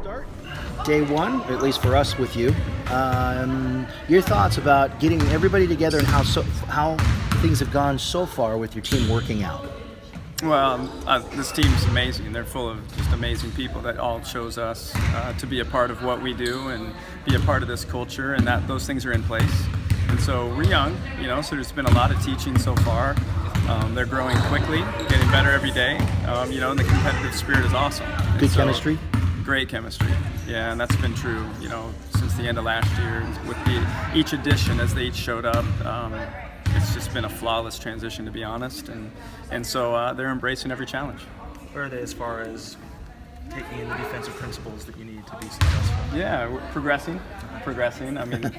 start. Day one, at least for us with you. Your thoughts about getting everybody together and how things have gone so far with your team working out. Well, this team's amazing. They're full of just amazing people that all chose us to be a part of what we do and be a part of this culture, and that those things are in place. And so we're young, so there's been a lot of teaching so far. They're growing quickly, getting better every day, and the competitive spirit is awesome. Good chemistry? Great chemistry, yeah, and that's been true, since the end of last year. With each edition, as they each showed up, it's just been a flawless transition, to be honest, and so they're embracing every challenge. Where are they as far as taking in the defensive principles that you need to be successful? Yeah, we're progressing. I mean,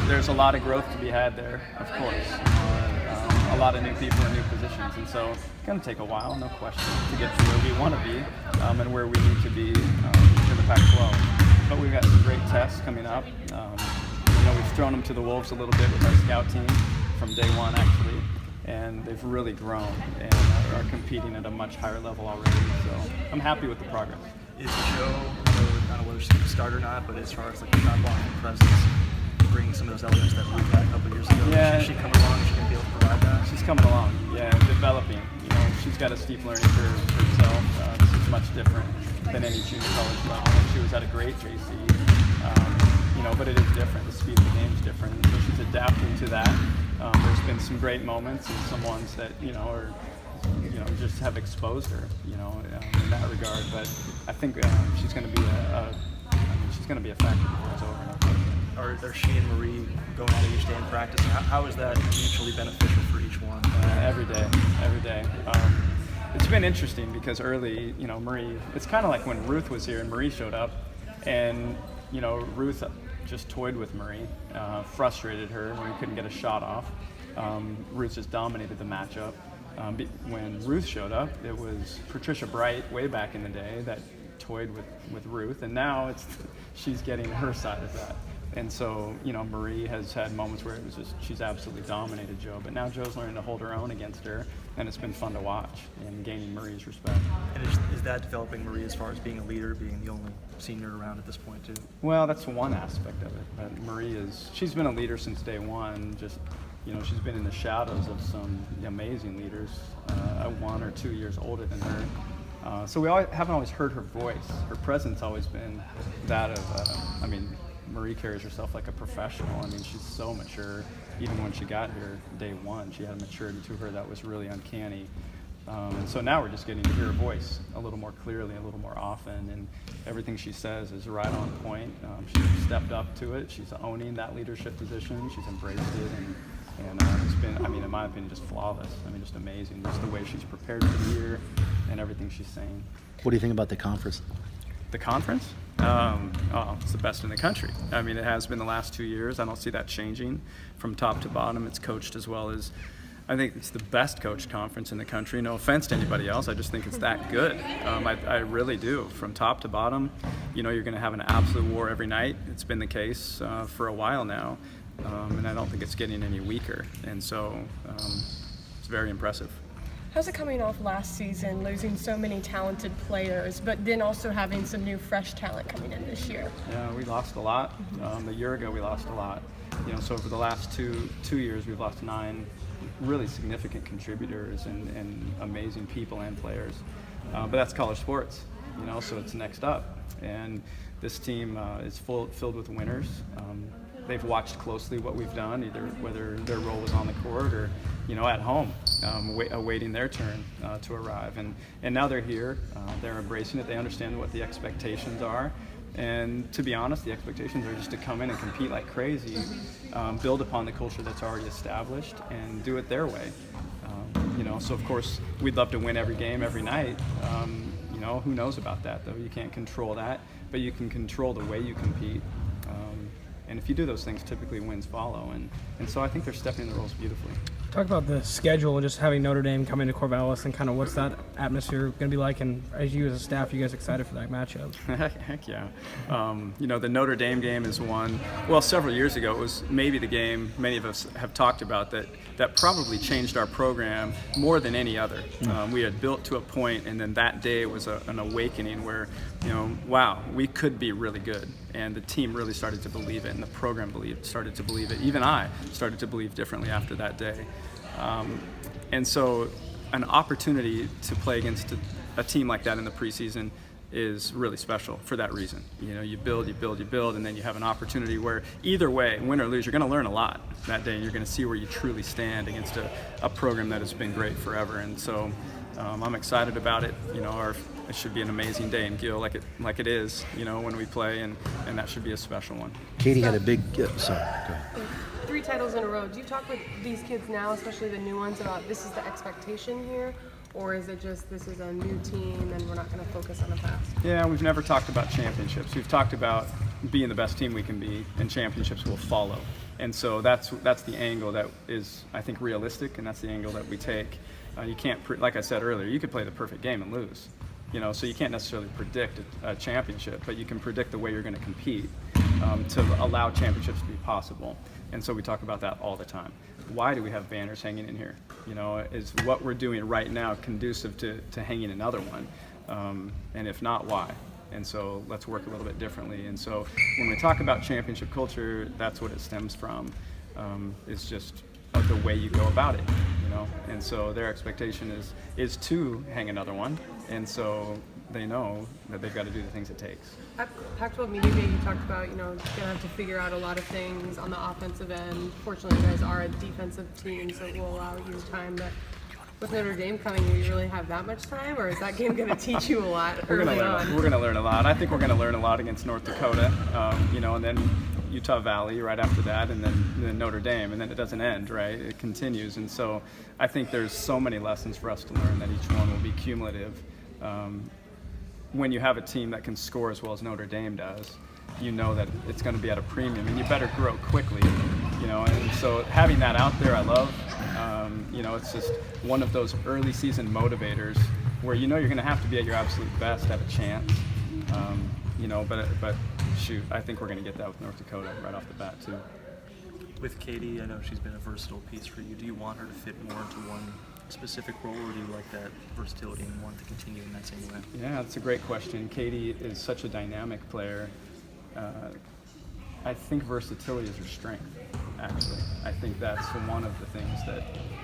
there's a lot of growth to be had there, of course. A lot of new people in new positions, and so it's going to take a while, no question, to get to where we want to be and where we need to be in the Pac-12. But we've got some great tests coming up. We've thrown them to the wolves a little bit with our scout team from day one, actually, and they've really grown and are competing at a much higher level already. So I'm happy with the progress. Is Joe, I don't know whether she's going to start or not, but as far as like the shot blocking presence, bringing some of those elements that we had a couple of years ago, is she coming along? Is she going to be able to provide that? She's coming along, yeah, developing. She's got a steep learning curve herself. This is much different than any junior college level. She was at a great JC, but it is different. The speed of the game is different, so she's adapting to that. There's been some great moments and some ones that are just have exposed her, in that regard. But I think she's going to be a factor before it's over. Are she and Marie going out each day in practice? How is that mutually beneficial for each one? Every day. It's been interesting because early, Marie, it's kind of like when Ruth was here and Marie showed up, and Ruth just toyed with Marie, frustrated her when we couldn't get a shot off. Ruth just dominated the matchup. When Ruth showed up, it was Patricia Bright way back in the day that toyed with Ruth, and now she's getting her side of that. And so, Marie has had moments where it was just, she's absolutely dominated Joe, but now Joe's learning to hold her own against her, and it's been fun to watch and gaining Marie's respect. And is that developing Marie as far as being a leader, being the only senior around at this point too? Well, that's one aspect of it, but Marie she's been a leader since day one. Just, she's been in the shadows of some amazing leaders, 1 or 2 years older than her. So we haven't always heard her voice. Her presence always been that of, Marie carries herself like a professional. She's so mature. Even when she got here day one, she had a maturity to her that was really uncanny. And so now we're just getting to hear her voice a little more clearly, a little more often, and everything she says is right on point. She's stepped up to it. She's owning that leadership position. She's embraced it, and it's been, in my opinion, just flawless. Just amazing. Just the way she's prepared for the year and everything she's saying. What do you think about the conference? The conference? It's the best in the country. It has been the last 2 years. I don't see that changing from top to bottom. It's coached as well as, I think it's the best coached conference in the country. No offense to anybody else. I just think it's that good. I really do. From top to bottom, you're going to have an absolute war every night. It's been the case for a while now, and I don't think it's getting any weaker. And so it's very impressive. How's it coming off last season, losing so many talented players, but then also having some new fresh talent coming in this year? Yeah, we lost a lot. A year ago, we lost a lot. So over the last two years, we've lost 9 really significant contributors and amazing people and players. But that's college sports, so it's next up. And this team is filled with winners. They've watched closely what we've done, either whether their role was on the court or, at home, awaiting their turn to arrive. And now they're here. They're embracing it. They understand what the expectations are. And to be honest, the expectations are just to come in and compete like crazy, build upon the culture that's already established, and do it their way. So of course, we'd love to win every game, every night. Who knows about that, though? You can't control that, but you can control the way you compete. And if you do those things, typically wins follow. And so I think they're stepping in the roles beautifully. Talk about the schedule and just having Notre Dame come into Corvallis and kind of what's that atmosphere going to be like, and as you as a staff, you guys excited for that matchup? Heck yeah. The Notre Dame game is one. Well, several years ago, it was maybe the game many of us have talked about that probably changed our program more than any other. We had built to a point, and then that day was an awakening where, wow, we could be really good. And the team really started to believe it, and the program started to believe it. Even I started to believe differently after that day. And so an opportunity to play against a team like that in the preseason is really special for that reason. You build, and then you have an opportunity where either way, win or lose, you're going to learn a lot that day, and you're going to see where you truly stand against a program that has been great forever. And so I'm excited about it. It should be an amazing day in Gill, like it is, when we play, and that should be a special one. Katie had a big, sorry, go ahead. 3 titles in a row. Do you talk with these kids now, especially the new ones, about this is the expectation here? Or is it just this is a new team and we're not going to focus on the past? Yeah, we've never talked about championships. We've talked about being the best team we can be, and championships will follow. And so that's the angle that is, I think, realistic, and that's the angle that we take. You can't, like I said earlier, you could play the perfect game and lose. So you can't necessarily predict a championship, but you can predict the way you're going to compete to allow championships to be possible. And so we talk about that all the time. Why do we have banners hanging in here? Is what we're doing right now conducive to hanging another one? And if not, why? And so let's work a little bit differently. And so when we talk about championship culture, that's what it stems from. It's just the way you go about it, And so their expectation is to hang another one. And so they know that they've got to do the things it takes. At Pac-12 Media Day, you talked about, going to have to figure out a lot of things on the offensive end. Fortunately, you guys are a defensive team, so it will allow you time. But with Notre Dame coming, do you really have that much time, or is that game going to teach you a lot early on? We're going to learn a lot. I think we're going to learn a lot against North Dakota, and then Utah Valley right after that, and then Notre Dame, and then it doesn't end, right? It continues. And so I think there's so many lessons for us to learn that each one will be cumulative. When you have a team that can score as well as Notre Dame does, that it's going to be at a premium, and you better grow quickly, and so having that out there, I love. It's just one of those early season motivators where you're going to have to be at your absolute best to have a chance. But shoot, I think we're going to get that with North Dakota right off the bat too. With Katie, I know she's been a versatile piece for you. Do you want her to fit more into one specific role, or do you like that versatility and want to continue in that same way? Yeah, that's a great question. Katie is such a dynamic player. I think versatility is her strength, actually. I think that's one of the things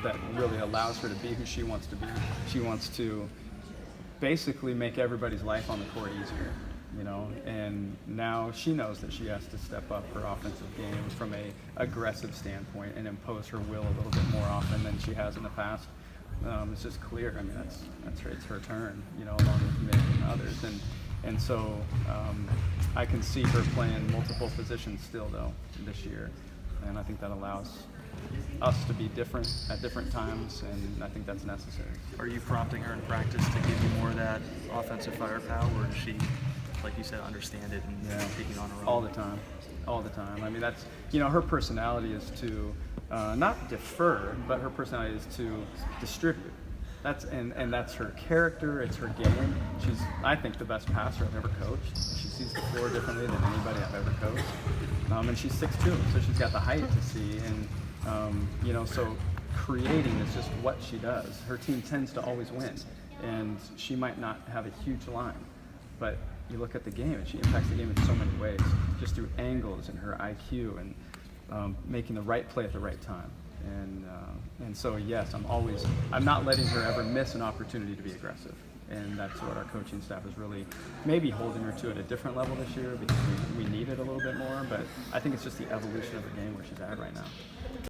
that really allows her to be who she wants to be. She wants to basically make everybody's life on the court easier, and now she knows that she has to step up her offensive game from a aggressive standpoint and impose her will a little bit more often than she has in the past. It's just clear. I mean, it's her turn, along with Mick and others, and so I can see her playing multiple positions still though this year, and I think that allows us to be different at different times, and I think that's necessary. Are you prompting her in practice to give you more of that offensive firepower, or does she, like you said, understand it and take it on her own? All the time. I mean, that's, her personality is to not defer, but her personality is to distribute. That's her character. It's her game. She's, I think, the best passer I've ever coached. She sees the floor differently than anybody I've ever coached. And she's 6'2", so she's got the height to see. And so creating is just what she does. Her team tends to always win, and she might not have a huge line, but you look at the game, and she impacts the game in so many ways, just through angles and her IQ and making the right play at the right time. And so yes, I'm not letting her ever miss an opportunity to be aggressive. And that's what our coaching staff is really maybe holding her to at a different level this year, because we need it a little bit more. But I think it's just the evolution of the game where she's at right now.